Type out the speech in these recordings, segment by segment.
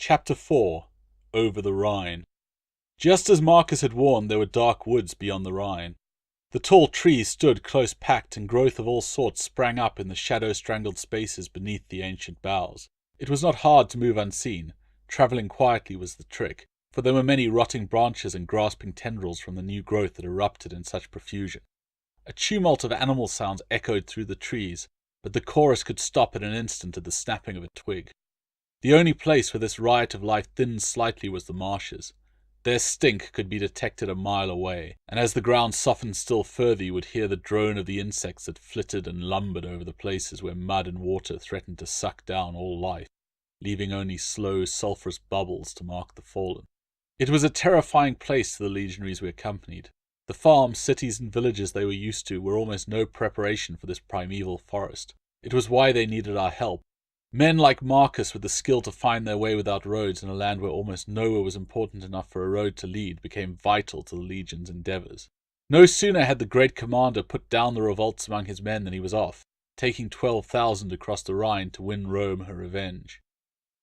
Chapter 4. Over the Rhine. Just as Marcus had warned, there were dark woods beyond the Rhine. The tall trees stood close packed, and growth of all sorts sprang up in the shadow-strangled spaces beneath the ancient boughs. It was not hard to move unseen. Travelling quietly was the trick, for there were many rotting branches and grasping tendrils from the new growth that erupted in such profusion. A tumult of animal sounds echoed through the trees, but the chorus could stop in an instant at the snapping of a twig. The only place where this riot of life thinned slightly was the marshes. Their stink could be detected a mile away, and as the ground softened still further you would hear the drone of the insects that flitted and lumbered over the places where mud and water threatened to suck down all life, leaving only slow, sulphurous bubbles to mark the fallen. It was a terrifying place to the legionaries we accompanied. The farms, cities, and villages they were used to were almost no preparation for this primeval forest. It was why they needed our help. Men like Marcus with the skill to find their way without roads in a land where almost nowhere was important enough for a road to lead became vital to the legion's endeavours. No sooner had the great commander put down the revolts among his men than he was off, taking 12,000 across the Rhine to win Rome her revenge.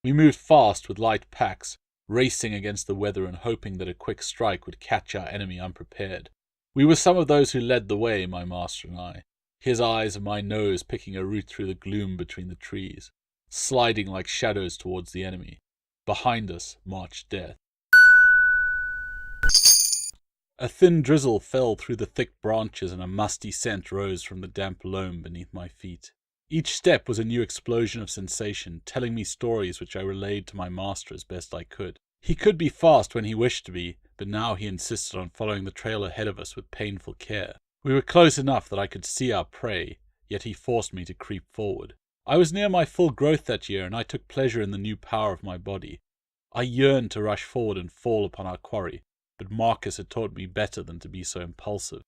We moved fast with light packs, racing against the weather and hoping that a quick strike would catch our enemy unprepared. We were some of those who led the way, my master and I, his eyes and my nose picking a route through the gloom between the trees, sliding like shadows towards the enemy. Behind us marched death. A thin drizzle fell through the thick branches and a musty scent rose from the damp loam beneath my feet. Each step was a new explosion of sensation, telling me stories which I relayed to my master as best I could. He could be fast when he wished to be, but now he insisted on following the trail ahead of us with painful care. We were close enough that I could see our prey, yet he forced me to creep forward. I was near my full growth that year, and I took pleasure in the new power of my body. I yearned to rush forward and fall upon our quarry, but Marcus had taught me better than to be so impulsive.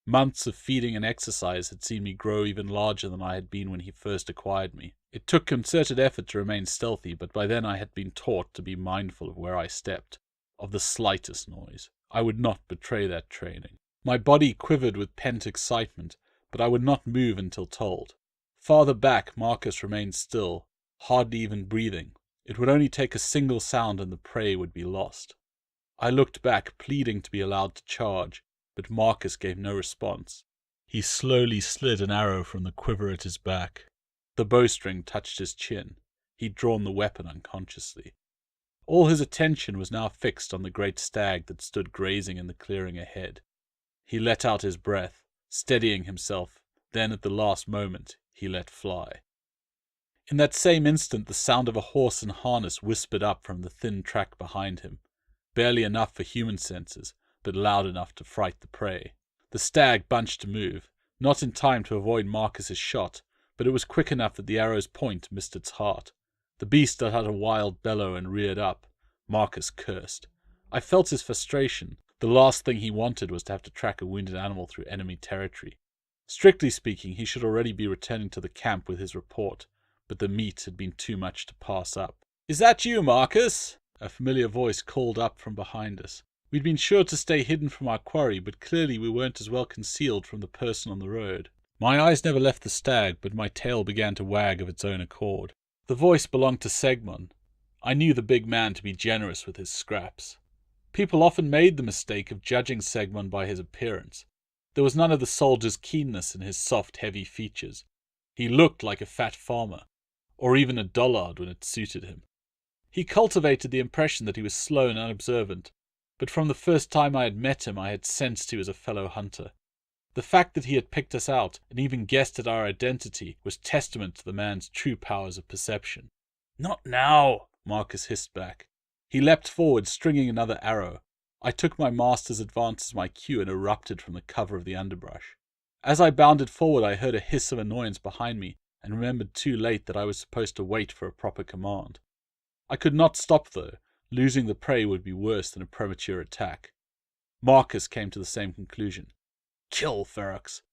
Months of feeding and exercise had seen me grow even larger than I had been when he first acquired me. It took concerted effort to remain stealthy, but by then I had been taught to be mindful of where I stepped, of the slightest noise. I would not betray that training. My body quivered with pent excitement, but I would not move until told. Farther back, Marcus remained still, hardly even breathing. It would only take a single sound and the prey would be lost. I looked back, pleading to be allowed to charge, but Marcus gave no response. He slowly slid an arrow from the quiver at his back. The bowstring touched his chin. He'd drawn the weapon unconsciously. All his attention was now fixed on the great stag that stood grazing in the clearing ahead. He let out his breath, steadying himself, then at the last moment he let fly. In that same instant the sound of a horse and harness whispered up from the thin track behind him, barely enough for human senses, but loud enough to fright the prey. The stag bunched to move, not in time to avoid Marcus's shot, but it was quick enough that the arrow's point missed its heart. The beast let out a wild bellow and reared up. Marcus cursed. I felt his frustration. The last thing he wanted was to have to track a wounded animal through enemy territory. Strictly speaking, he should already be returning to the camp with his report, but the meat had been too much to pass up. "Is that you, Marcus?" A familiar voice called up from behind us. We'd been sure to stay hidden from our quarry, but clearly we weren't as well concealed from the person on the road. My eyes never left the stag, but my tail began to wag of its own accord. The voice belonged to Segmon. I knew the big man to be generous with his scraps. People often made the mistake of judging Segmon by his appearance. There was none of the soldier's keenness in his soft, heavy features. He looked like a fat farmer, or even a dullard when it suited him. He cultivated the impression that he was slow and unobservant, but from the first time I had met him I had sensed he was a fellow hunter. The fact that he had picked us out and even guessed at our identity was testament to the man's true powers of perception. "Not now," Marcus hissed back. He leapt forward, stringing another arrow. I took my master's advance as my cue and erupted from the cover of the underbrush. As I bounded forward I heard a hiss of annoyance behind me and remembered too late that I was supposed to wait for a proper command. I could not stop though. Losing the prey would be worse than a premature attack. Marcus came to the same conclusion. "Kill, Ferox."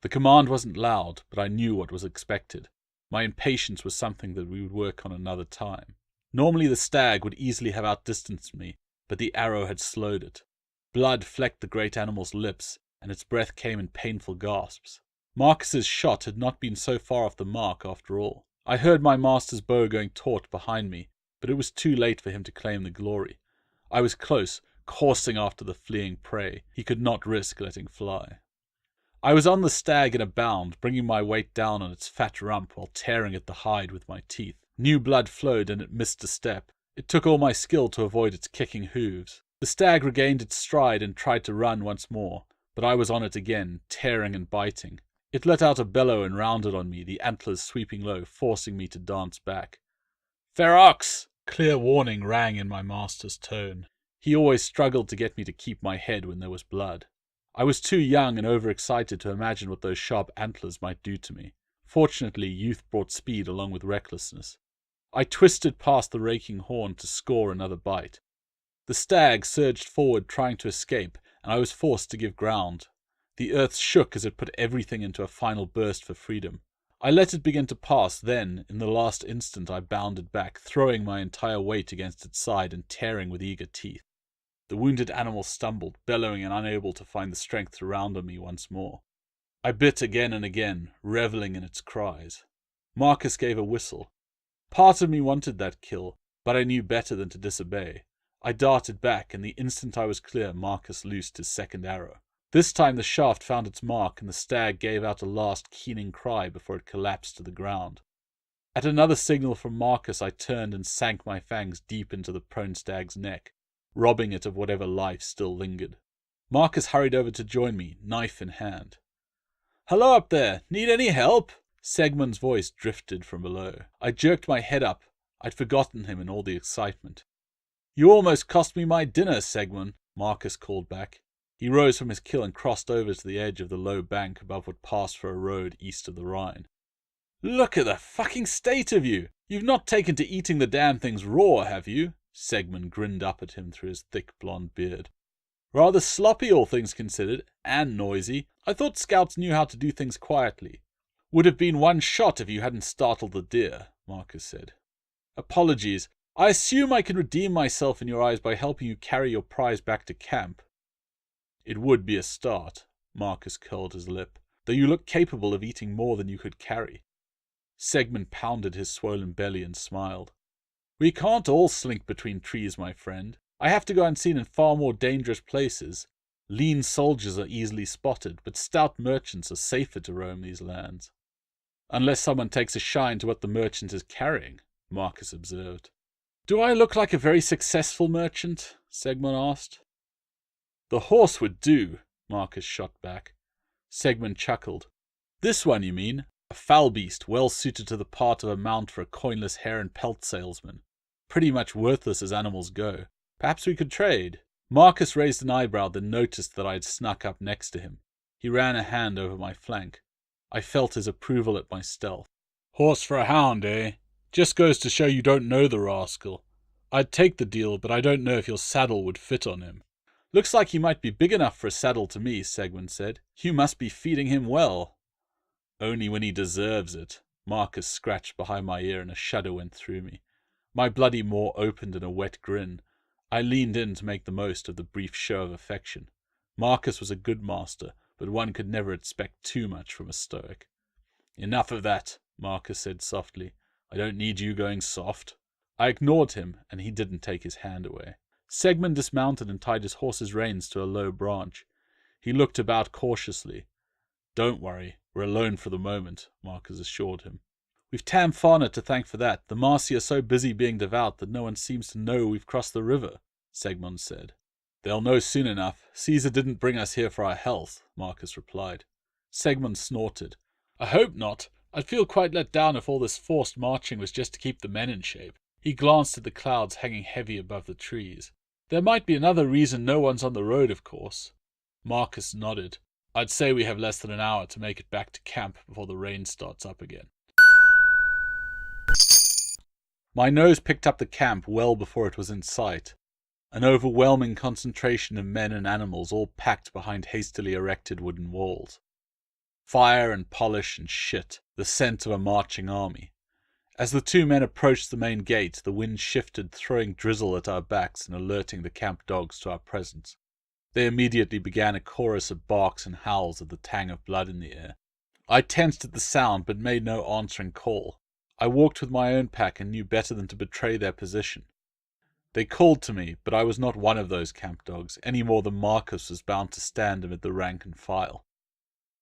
The command wasn't loud, but I knew what was expected. My impatience was something that we would work on another time. Normally the stag would easily have outdistanced me, but the arrow had slowed it. Blood flecked the great animal's lips, and its breath came in painful gasps. Marcus's shot had not been so far off the mark after all. I heard my master's bow going taut behind me, but it was too late for him to claim the glory. I was close, coursing after the fleeing prey he could not risk letting fly. I was on the stag in a bound, bringing my weight down on its fat rump while tearing at the hide with my teeth. New blood flowed and it missed a step. It took all my skill to avoid its kicking hooves. The stag regained its stride and tried to run once more, but I was on it again, tearing and biting. It let out a bellow and rounded on me, the antlers sweeping low, forcing me to dance back. "Ferox!" Clear warning rang in my master's tone. He always struggled to get me to keep my head when there was blood. I was too young and overexcited to imagine what those sharp antlers might do to me. Fortunately, youth brought speed along with recklessness. I twisted past the raking horn to score another bite. The stag surged forward trying to escape, and I was forced to give ground. The earth shook as it put everything into a final burst for freedom. I let it begin to pass, then, in the last instant, I bounded back, throwing my entire weight against its side and tearing with eager teeth. The wounded animal stumbled, bellowing and unable to find the strength to round on me once more. I bit again and again, reveling in its cries. Marcus gave a whistle. Part of me wanted that kill, but I knew better than to disobey. I darted back, and the instant I was clear, Marcus loosed his second arrow. This time the shaft found its mark, and the stag gave out a last keening cry before it collapsed to the ground. At another signal from Marcus, I turned and sank my fangs deep into the prone stag's neck, robbing it of whatever life still lingered. Marcus hurried over to join me, knife in hand. "Hello up there! Need any help?" Segmund's voice drifted from below. I jerked my head up. I'd forgotten him in all the excitement. "You almost cost me my dinner, Segmund," Marcus called back. He rose from his kill and crossed over to the edge of the low bank above what passed for a road east of the Rhine. "Look at the fucking state of you! You've not taken to eating the damn things raw, have you?" Segmund grinned up at him through his thick blonde beard. "Rather sloppy, all things considered, and noisy. I thought scouts knew how to do things quietly." "Would have been one shot if you hadn't startled the deer," Marcus said. "Apologies. I assume I can redeem myself in your eyes by helping you carry your prize back to camp." "It would be a start," Marcus curled his lip, "though you look capable of eating more than you could carry." Segmund pounded his swollen belly and smiled. "We can't all slink between trees, my friend. I have to go unseen in far more dangerous places. Lean soldiers are easily spotted, but stout merchants are safer to roam these lands." "Unless someone takes a shine to what the merchant is carrying," Marcus observed. "Do I look like a very successful merchant?" Segmund asked. "The horse would do," Marcus shot back. Segmund chuckled. "This one, you mean? A foul beast, well suited to the part of a mount for a coinless hair and pelt salesman. Pretty much worthless as animals go. Perhaps we could trade." Marcus raised an eyebrow, then noticed that I had snuck up next to him. He ran a hand over my flank. I felt his approval at my stealth. "Horse for a hound, eh? Just goes to show you don't know the rascal. I'd take the deal, but I don't know if your saddle would fit on him." "Looks like he might be big enough for a saddle to me," Segmund said. "You must be feeding him well." "Only when he deserves it." Marcus scratched behind my ear and a shudder went through me. My bloody maw opened in a wet grin. I leaned in to make the most of the brief show of affection. Marcus was a good master, but one could never expect too much from a stoic. "Enough of that," Marcus said softly. "I don't need you going soft." I ignored him, and he didn't take his hand away. Segmund dismounted and tied his horse's reins to a low branch. He looked about cautiously. "Don't worry, we're alone for the moment," Marcus assured him. "We've Tam Farna to thank for that. The Marsi are so busy being devout that no one seems to know we've crossed the river," Segmund said. "They'll know soon enough. Caesar didn't bring us here for our health," Marcus replied. Segmund snorted. "I hope not. I'd feel quite let down if all this forced marching was just to keep the men in shape." He glanced at the clouds hanging heavy above the trees. "There might be another reason no one's on the road, of course." Marcus nodded. "I'd say we have less than an hour to make it back to camp before the rain starts up again." My nose picked up the camp well before it was in sight. An overwhelming concentration of men and animals all packed behind hastily erected wooden walls. Fire and polish and shit, the scent of a marching army. As the two men approached the main gate, the wind shifted, throwing drizzle at our backs and alerting the camp dogs to our presence. They immediately began a chorus of barks and howls at the tang of blood in the air. I tensed at the sound, but made no answering call. I walked with my own pack and knew better than to betray their position. They called to me, but I was not one of those camp dogs, any more than Marcus was bound to stand amid the rank and file.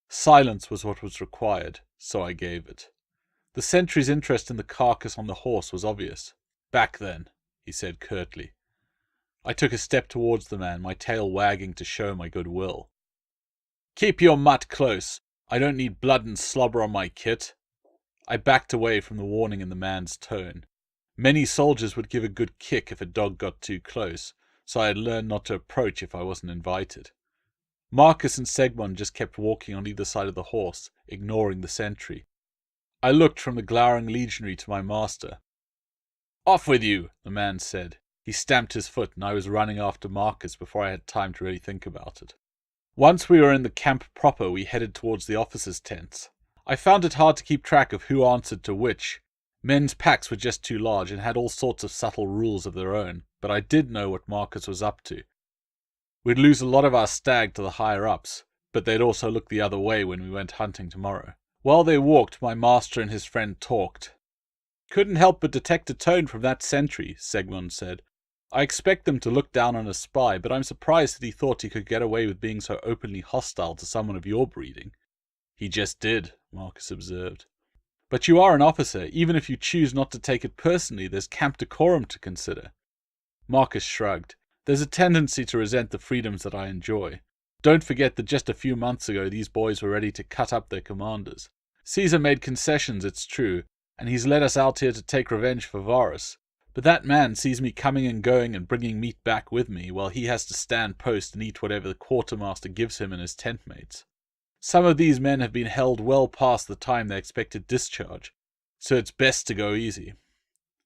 Silence was what was required, so I gave it. The sentry's interest in the carcass on the horse was obvious. "Back then," he said curtly. I took a step towards the man, my tail wagging to show my goodwill. "Keep your mutt close. I don't need blood and slobber on my kit." I backed away from the warning in the man's tone. Many soldiers would give a good kick if a dog got too close, so I had learned not to approach if I wasn't invited. Marcus and Segmund just kept walking on either side of the horse, ignoring the sentry. I looked from the glowering legionary to my master. "Off with you," the man said. He stamped his foot, and I was running after Marcus before I had time to really think about it. Once we were in the camp proper, we headed towards the officers' tents. I found it hard to keep track of who answered to which. Men's packs were just too large and had all sorts of subtle rules of their own, but I did know what Marcus was up to. We'd lose a lot of our stag to the higher-ups, but they'd also look the other way when we went hunting tomorrow. While they walked, my master and his friend talked. "Couldn't help but detect a tone from that sentry," Segmund said. "I expect them to look down on a spy, but I'm surprised that he thought he could get away with being so openly hostile to someone of your breeding." "He just did," Marcus observed. "But you are an officer. Even if you choose not to take it personally, there's camp decorum to consider." Marcus shrugged. "There's a tendency to resent the freedoms that I enjoy. Don't forget that just a few months ago these boys were ready to cut up their commanders. Caesar made concessions, it's true, and he's led us out here to take revenge for Varus. But that man sees me coming and going and bringing meat back with me, while he has to stand post and eat whatever the quartermaster gives him and his tent mates. Some of these men have been held well past the time they expected discharge, so it's best to go easy."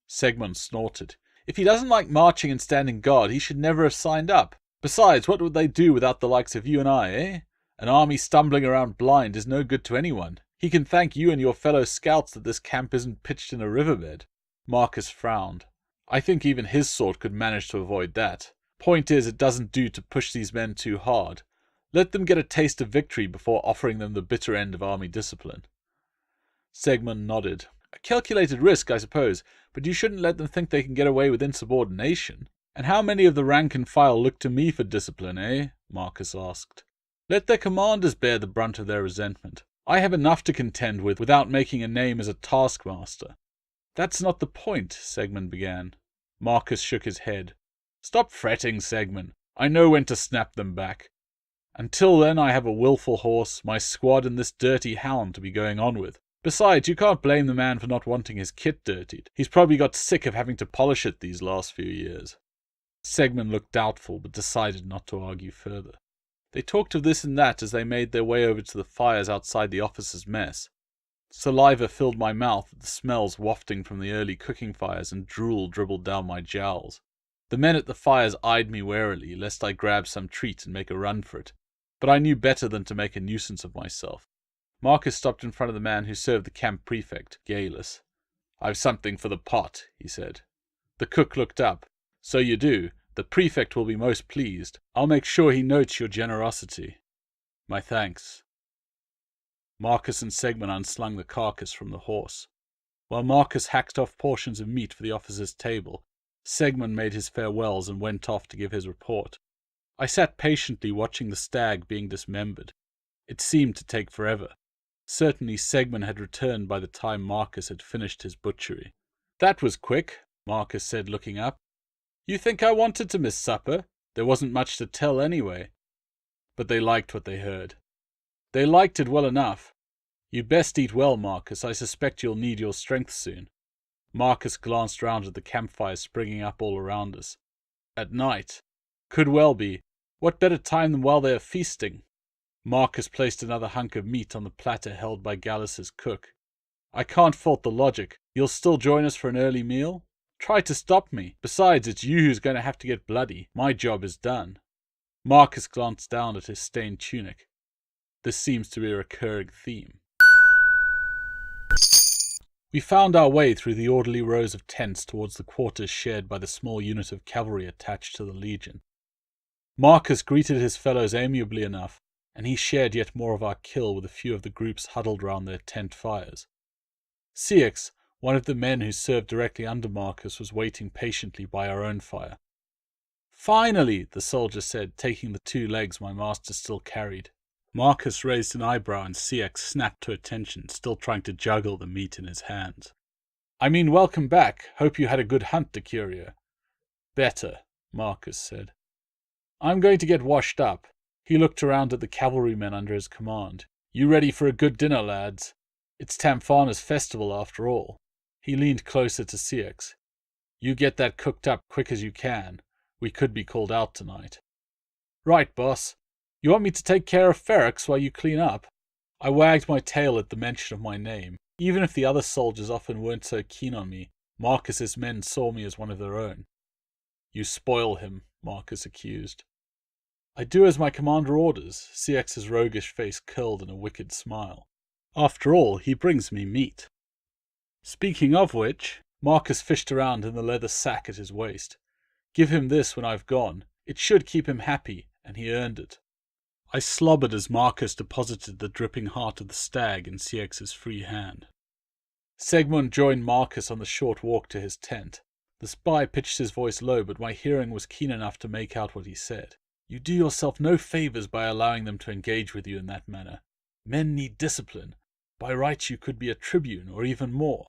Segmund snorted. "If he doesn't like marching and standing guard, he should never have signed up. Besides, what would they do without the likes of you and I, eh? An army stumbling around blind is no good to anyone. He can thank you and your fellow scouts that this camp isn't pitched in a riverbed." Marcus frowned. "I think even his sort could manage to avoid that. Point is, it doesn't do to push these men too hard. Let them get a taste of victory before offering them the bitter end of army discipline." Segmund nodded. "A calculated risk, I suppose, but you shouldn't let them think they can get away with insubordination." "And how many of the rank and file look to me for discipline, eh?" Marcus asked. "Let their commanders bear the brunt of their resentment. I have enough to contend with without making a name as a taskmaster." "That's not the point," Segmund began. Marcus shook his head. "Stop fretting, Segmund. I know when to snap them back. Until then I have a willful horse, my squad, and this dirty hound to be going on with. Besides, you can't blame the man for not wanting his kit dirtied. He's probably got sick of having to polish it these last few years." Segmund looked doubtful, but decided not to argue further. They talked of this and that as they made their way over to the fires outside the officers' mess. Saliva filled my mouth at the smells wafting from the early cooking fires, and drool dribbled down my jowls. The men at the fires eyed me warily, lest I grab some treat and make a run for it, but I knew better than to make a nuisance of myself. Marcus stopped in front of the man who served the camp prefect, Galus. "I've something for the pot," he said. The cook looked up. "So you do. The prefect will be most pleased. I'll make sure he notes your generosity." "My thanks." Marcus and Segmund unslung the carcass from the horse. While Marcus hacked off portions of meat for the officer's table, Segmund made his farewells and went off to give his report. I sat patiently watching the stag being dismembered. It seemed to take forever. Certainly Segmund had returned by the time Marcus had finished his butchery. "That was quick," Marcus said, looking up. "You think I wanted to miss supper? There wasn't much to tell anyway." But they liked what they heard. "They liked it well enough. You'd best eat well, Marcus. I suspect you'll need your strength soon." Marcus glanced round at the campfires springing up all around us. "At night? Could well be. What better time than while they are feasting?" Marcus placed another hunk of meat on the platter held by Gallus's cook. "I can't fault the logic. You'll still join us for an early meal? Try to stop me. Besides, it's you who's going to have to get bloody. My job is done." Marcus glanced down at his stained tunic. This seems to be a recurring theme. We found our way through the orderly rows of tents towards the quarters shared by the small unit of cavalry attached to the legion. Marcus greeted his fellows amiably enough, and he shared yet more of our kill with a few of the groups huddled round their tent fires. Ceyx, One of the men who served directly under Marcus was waiting patiently by our own fire. "Finally," the soldier said, taking the 2 legs my master still carried. Marcus raised an eyebrow and CX snapped to attention, still trying to juggle the meat in his hands. "I mean, welcome back. Hope you had a good hunt, Decurio." "Better," Marcus said. "I'm going to get washed up." He looked around at the cavalrymen under his command. "You ready for a good dinner, lads? It's Tamfana's festival after all." He leaned closer to CX. "You get that cooked up quick as you can. We could be called out tonight." "Right, boss. You want me to take care of Ferox while you clean up?" I wagged my tail at the mention of my name. Even if the other soldiers often weren't so keen on me, Marcus's men saw me as one of their own. "You spoil him," Marcus accused. "I do as my commander orders." CX's roguish face curled in a wicked smile. "After all, he brings me meat." "Speaking of which," Marcus fished around in the leather sack at his waist. "Give him this when I've gone. It should keep him happy, and he earned it." I slobbered as Marcus deposited the dripping heart of the stag in CX's free hand. Segmund joined Marcus on the short walk to his tent. The spy pitched his voice low, but my hearing was keen enough to make out what he said. "You do yourself no favors by allowing them to engage with you in that manner. Men need discipline. By rights you could be a tribune, or even more."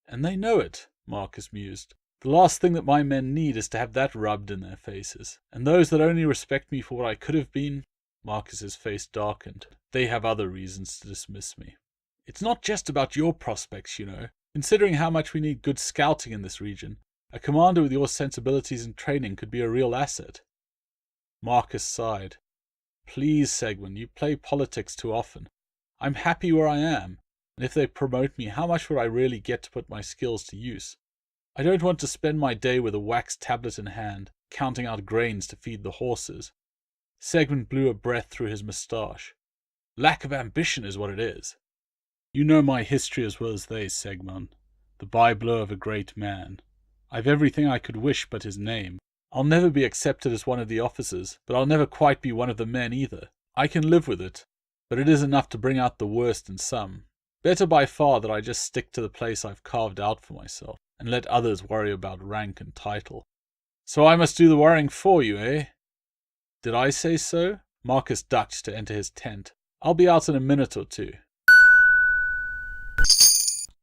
"And they know it," Marcus mused. "The last thing that my men need is to have that rubbed in their faces. And those that only respect me for what I could have been—" Marcus's face darkened. "They have other reasons to dismiss me. It's not just about your prospects, you know. Considering how much we need good scouting in this region, a commander with your sensibilities and training could be a real asset." Marcus sighed. "Please, Segmund, you play politics too often. I'm happy where I am, and if they promote me, how much would I really get to put my skills to use? I don't want to spend my day with a wax tablet in hand, counting out grains to feed the horses." Segmund blew a breath through his moustache. "Lack of ambition is what it is." "You know my history as well as they, Segmund. The byblow of a great man. I've everything I could wish but his name. I'll never be accepted as one of the officers, but I'll never quite be one of the men either. I can live with it, but it is enough to bring out the worst in some. Better by far that I just stick to the place I've carved out for myself, and let others worry about rank and title." "So I must do the worrying for you, eh?" "Did I say so?" Marcus ducked to enter his tent. "I'll be out in a minute or 2.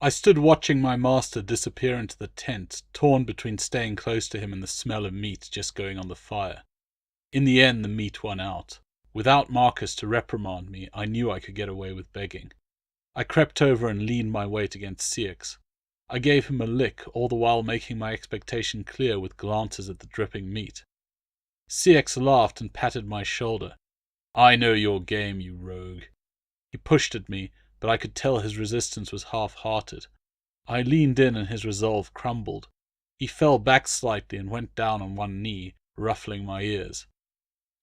I stood watching my master disappear into the tent, torn between staying close to him and the smell of meat just going on the fire. In the end, the meat won out. Without Marcus to reprimand me, I knew I could get away with begging. I crept over and leaned my weight against CX. I gave him a lick, all the while making my expectation clear with glances at the dripping meat. CX laughed and patted my shoulder. "I know your game, you rogue." He pushed at me, but I could tell his resistance was half-hearted. I leaned in and his resolve crumbled. He fell back slightly and went down on one knee, ruffling my ears.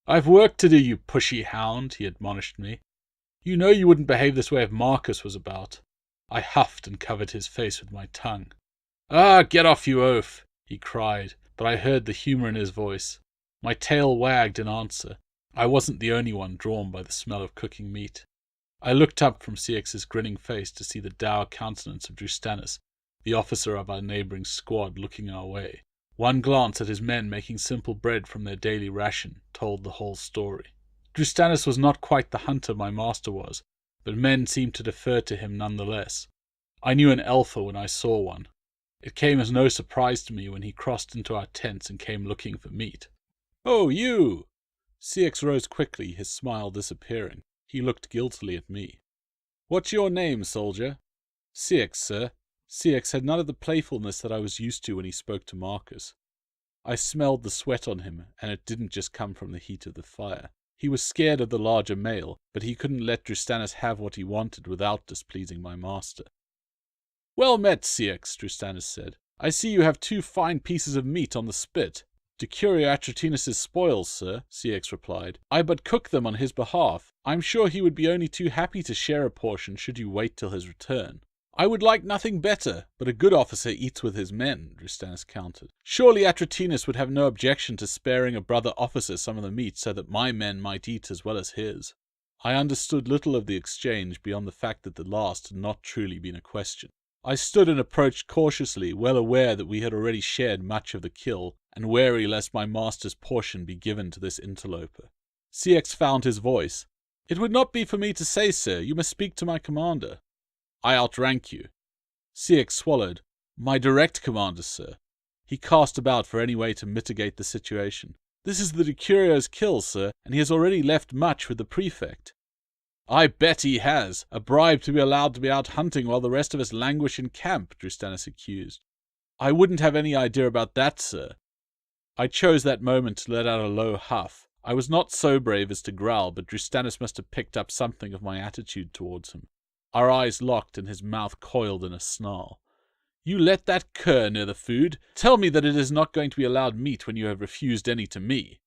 "I've work to do, you pushy hound," he admonished me. "You know you wouldn't behave this way if Marcus was about." I huffed and covered his face with my tongue. "Ah, get off, you oaf!" he cried, but I heard the humor in his voice. My tail wagged in answer. I wasn't the only one drawn by the smell of cooking meat. I looked up from CX's grinning face to see the dour countenance of Drustanus, the officer of our neighboring squad, looking our way. One glance at his men making simple bread from their daily ration told the whole story. Drustanus was not quite the hunter my master was, but men seemed to defer to him nonetheless. I knew an alpha when I saw one. It came as no surprise to me when he crossed into our tents and came looking for meat. "Oh, you!" CX rose quickly, his smile disappearing. He looked guiltily at me. "What's your name, soldier?" "CX, sir." CX had none of the playfulness that I was used to when he spoke to Marcus. I smelled the sweat on him, and it didn't just come from the heat of the fire. He was scared of the larger male, but he couldn't let Drustanus have what he wanted without displeasing my master. "Well met, CX," Drustanus said. "I see you have 2 fine pieces of meat on the spit." "Decurio Atratinus's spoils, sir," CX replied. "I but cook them on his behalf. I'm sure he would be only too happy to share a portion should you wait till his return." "I would like nothing better, but a good officer eats with his men," Drustanus countered. "Surely Atratinus would have no objection to sparing a brother officer some of the meat so that my men might eat as well as his." I understood little of the exchange beyond the fact that the last had not truly been a question. I stood and approached cautiously, well aware that we had already shared much of the kill, and wary lest my master's portion be given to this interloper. CX found his voice. "It would not be for me to say, sir. You must speak to my commander." "I outrank you." CX swallowed. "My direct commander, sir." He cast about for any way to mitigate the situation. "This is the Decurio's kill, sir, and he has already left much with the prefect." "I bet he has. A bribe to be allowed to be out hunting while the rest of us languish in camp," Drustanus accused. "I wouldn't have any idea about that, sir." I chose that moment to let out a low huff. I was not so brave as to growl, but Drustanus must have picked up something of my attitude towards him. Our eyes locked and his mouth coiled in a snarl. "You let that cur near the food? Tell me that it is not going to be allowed meat when you have refused any to me."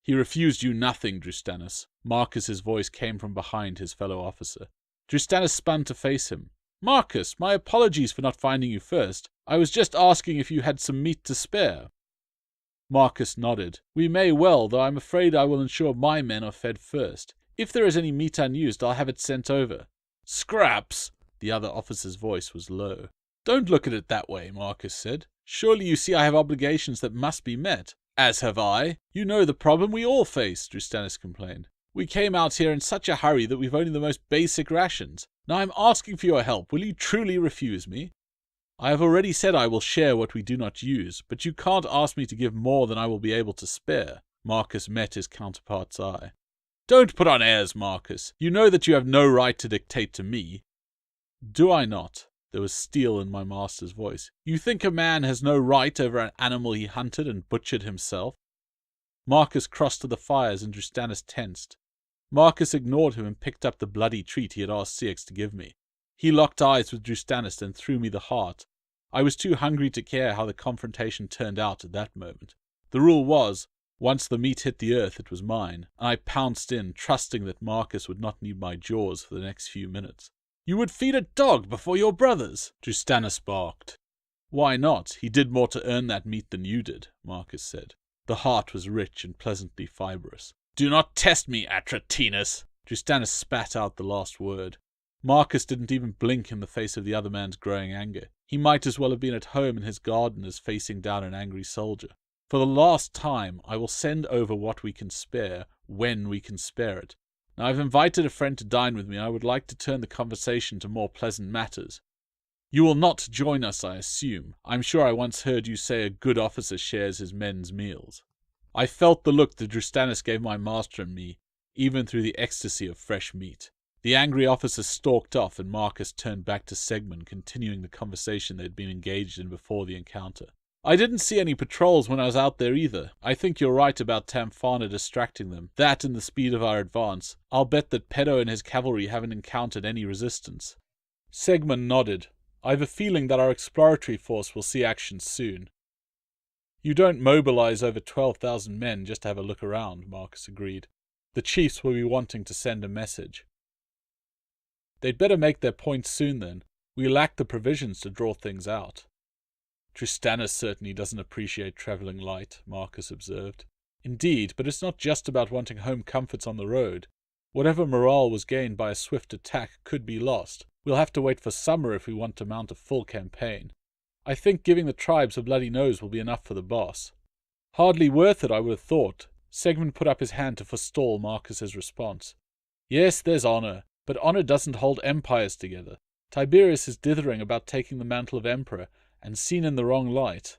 "He refused you nothing, Drustanus." Marcus's voice came from behind his fellow officer. Drustanus spun to face him. "Marcus, my apologies for not finding you first. I was just asking if you had some meat to spare." Marcus nodded. "We may well, though I'm afraid I will ensure my men are fed first. If there is any meat unused, I'll have it sent over." "Scraps!" The other officer's voice was low. "Don't look at it that way," Marcus said. "Surely you see I have obligations that must be met." "As have I. You know the problem we all face," Drustanus complained. "We came out here in such a hurry that we've only the most basic rations. Now I'm asking for your help. Will you truly refuse me?" "I have already said I will share what we do not use, but you can't ask me to give more than I will be able to spare." Marcus met his counterpart's eye. "Don't put on airs, Marcus. You know that you have no right to dictate to me." "Do I not?" There was steel in my master's voice. "You think a man has no right over an animal he hunted and butchered himself?" Marcus crossed to the fires and Drustanus tensed. Marcus ignored him and picked up the bloody treat he had asked Ceyx to give me. He locked eyes with Drustanus and threw me the heart. I was too hungry to care how the confrontation turned out at that moment. The rule was, once the meat hit the earth, it was mine, and I pounced in, trusting that Marcus would not need my jaws for the next few minutes. "You would feed a dog before your brothers," Drustanus barked. "Why not? He did more to earn that meat than you did," Marcus said. The heart was rich and pleasantly fibrous. "Do not test me, Atratinus!" Drustanus spat out the last word. Marcus didn't even blink in the face of the other man's growing anger. He might as well have been at home in his garden as facing down an angry soldier. "For the last time, I will send over what we can spare, when we can spare it. Now, I've invited a friend to dine with me, and I would like to turn the conversation to more pleasant matters. You will not join us, I assume. I'm sure I once heard you say a good officer shares his men's meals." I felt the look that Drustanus gave my master and me, even through the ecstasy of fresh meat. The angry officer stalked off, and Marcus turned back to Segmund, continuing the conversation they had been engaged in before the encounter. "I didn't see any patrols when I was out there either. I think you're right about Tamfana distracting them. That and the speed of our advance. I'll bet that Pedo and his cavalry haven't encountered any resistance." Segmund nodded. "I have a feeling that our exploratory force will see action soon." "You don't mobilize over 12,000 men just to have a look around," Marcus agreed. "The chiefs will be wanting to send a message." "They'd better make their point soon then. We lack the provisions to draw things out." "Drustanus certainly doesn't appreciate travelling light," Marcus observed. "Indeed, but it's not just about wanting home comforts on the road. Whatever morale was gained by a swift attack could be lost. We'll have to wait for summer if we want to mount a full campaign. I think giving the tribes a bloody nose will be enough for the boss." "Hardly worth it, I would have thought." Segmund put up his hand to forestall Marcus's response. "Yes, there's honour, but honour doesn't hold empires together. Tiberius is dithering about taking the mantle of emperor, and seen in the wrong light.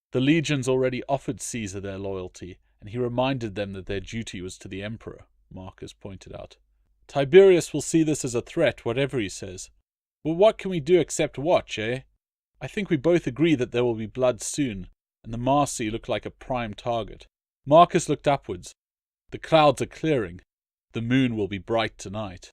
The legions already offered Caesar their loyalty, and he reminded them that their duty was to the emperor," Marcus pointed out. "Tiberius will see this as a threat, whatever he says. But what can we do except watch, eh? I think we both agree that there will be blood soon, and the Marsi look like a prime target." Marcus looked upwards. "The clouds are clearing. The moon will be bright tonight."